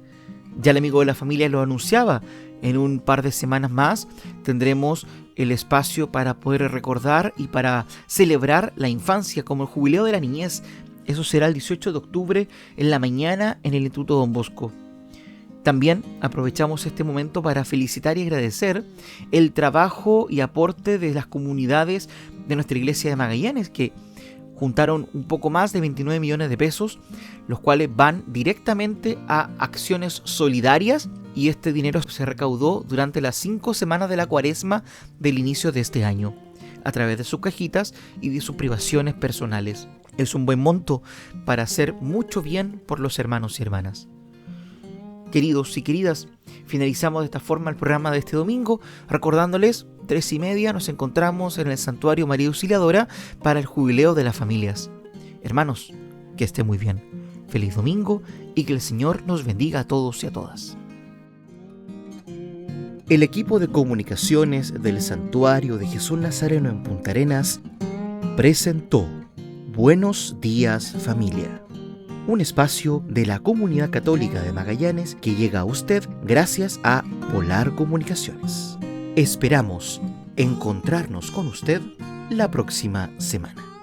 ya el amigo de la familia lo anunciaba, en un par de semanas más tendremos el espacio para poder recordar y para celebrar la infancia como el jubileo de la niñez. Eso será el 18 de octubre en la mañana en el Instituto Don Bosco. También aprovechamos este momento para felicitar y agradecer el trabajo y aporte de las comunidades de nuestra iglesia de Magallanes, que juntaron un poco más de 29 millones de pesos, los cuales van directamente a acciones solidarias, y este dinero se recaudó durante las 5 semanas de la Cuaresma del inicio de este año, a través de sus cajitas y de sus privaciones personales. Es un buen monto para hacer mucho bien por los hermanos y hermanas. Queridos y queridas, finalizamos de esta forma el programa de este domingo, recordándoles, 3:30 nos encontramos en el Santuario María Auxiliadora para el Jubileo de las Familias. Hermanos, que esté muy bien. Feliz domingo y que el Señor nos bendiga a todos y a todas. El equipo de comunicaciones del Santuario de Jesús Nazareno en Punta Arenas presentó Buenos Días Familia, un espacio de la Comunidad Católica de Magallanes que llega a usted gracias a Polar Comunicaciones. Esperamos encontrarnos con usted la próxima semana.